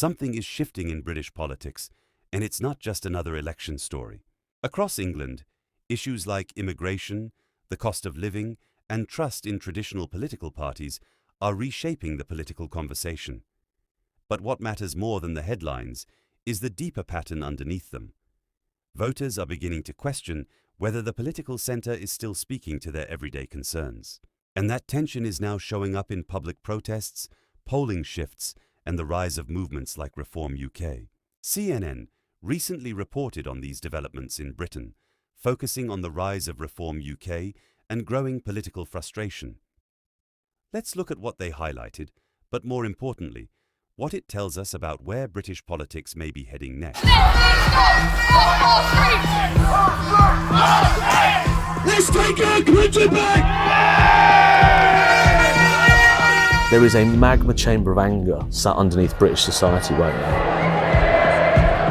Something is shifting in British politics, and it's not just another election story. Across England, issues like immigration, the cost of living, and trust in traditional political parties are reshaping the political conversation. But what matters more than the headlines is the deeper pattern underneath them. Voters are beginning to question whether the political centre is still speaking to their everyday concerns. And that tension is now showing up in public protests, polling shifts, and the rise of movements like Reform UK. CNN recently reported on these developments in Britain, focusing on the rise of Reform UK and growing political frustration. Let's look at what they highlighted, but more importantly, what it tells us about where British politics may be heading next. Let's take our country back! There is a magma chamber of anger sat underneath British society right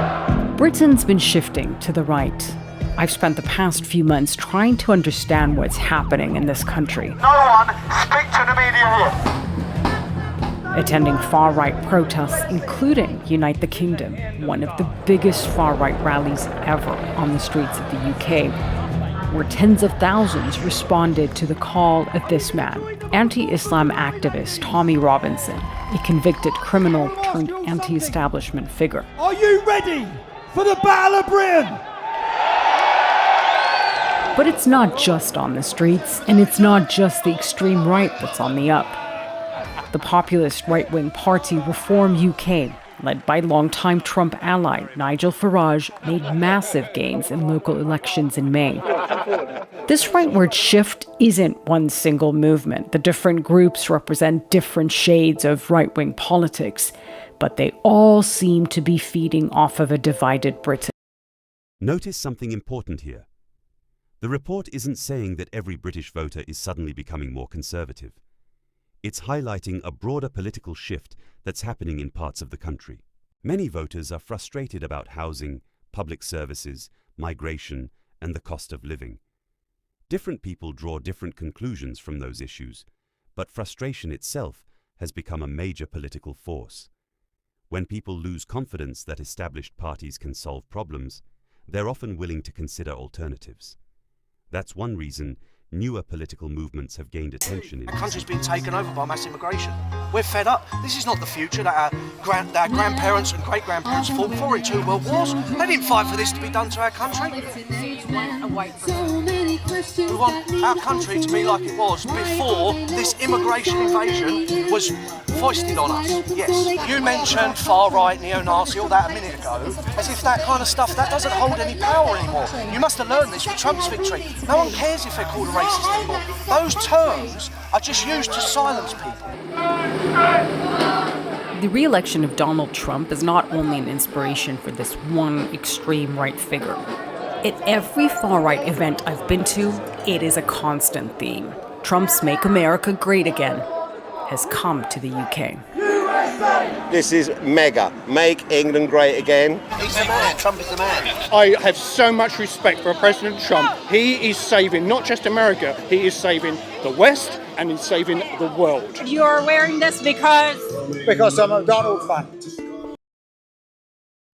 now. Britain's been shifting to the right. I've spent the past few months trying to understand what's happening in this country. No one speak to the media here. Attending far-right protests, including Unite the Kingdom, one of the biggest far-right rallies ever on the streets of the UK, where tens of thousands responded to the call of this man, anti-Islam activist Tommy Robinson, a convicted criminal turned anti-establishment figure. Are you ready for the Battle of Britain? But it's not just on the streets, and it's not just the extreme right that's on the up. The populist right-wing party Reform UK, led by longtime Trump ally Nigel Farage, made massive gains in local elections in May. This rightward shift isn't one single movement. The different groups represent different shades of right-wing politics, but they all seem to be feeding off of a divided Britain. Notice something important here. The report isn't saying that every British voter is suddenly becoming more conservative. It's highlighting a broader political shift that's happening in parts of the country. Many voters are frustrated about housing, public services, migration, and the cost of living. Different people draw different conclusions from those issues, but frustration itself has become a major political force. When people lose confidence that established parties can solve problems, they're often willing to consider alternatives. That's one reason newer political movements have gained attention in The country's been taken over by mass immigration. We're fed up. This is not the future that our grandparents and great-grandparents fought for in 2 world wars. They didn't fight for this to be done to our country. We want our country to be like it was before this immigration invasion was foisted on us. Yes, you mentioned far-right, neo-Nazi, all that a minute ago, as if that kind of stuff, that doesn't hold any power anymore. You must have learned this with Trump's victory. No one cares if they're called a racist anymore. Those terms are just used to silence people. The re-election of Donald Trump is not only an inspiration for this one extreme right figure. At every far-right event I've been to, it is a constant theme. Trump's Make America Great Again has come to the UK. This is mega. Make England great again. He's the man. Trump is the man. I have so much respect for President Trump. He is saving not just America, he is saving the West and he's saving the world. You're wearing this because I'm a Donald fan.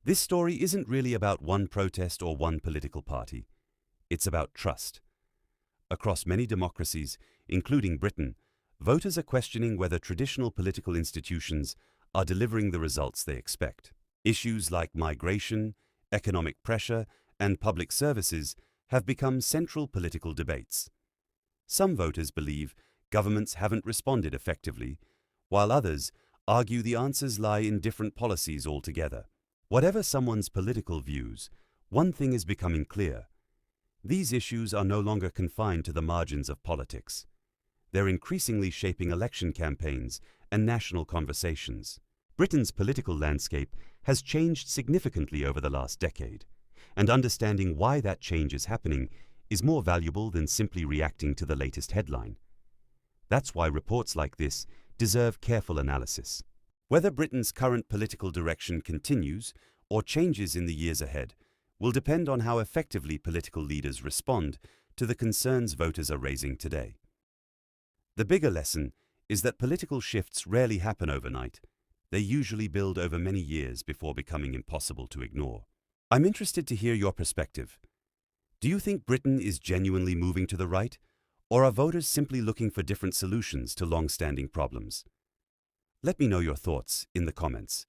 This story isn't really about one protest or one political party. It's about trust. Across many democracies, including Britain, voters are questioning whether traditional political institutions are delivering the results they expect. Issues like migration, economic pressure, and public services have become central political debates. Some voters believe governments haven't responded effectively, while others argue the answers lie in different policies altogether. Whatever someone's political views, one thing is becoming clear. These issues are no longer confined to the margins of politics. They're increasingly shaping election campaigns and national conversations. Britain's political landscape has changed significantly over the last decade, and understanding why that change is happening is more valuable than simply reacting to the latest headline. That's why reports like this deserve careful analysis. Whether Britain's current political direction continues or changes in the years ahead will depend on how effectively political leaders respond to the concerns voters are raising today. The bigger lesson is that political shifts rarely happen overnight. They usually build over many years before becoming impossible to ignore. I'm interested to hear your perspective. Do you think Britain is genuinely moving to the right, or are voters simply looking for different solutions to long-standing problems? Let me know your thoughts in the comments.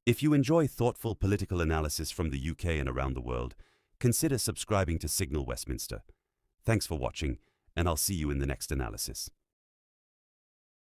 If you enjoy thoughtful political analysis from the UK and around the world, consider subscribing to Signal Westminster. Thanks for watching, and I'll see you in the next analysis.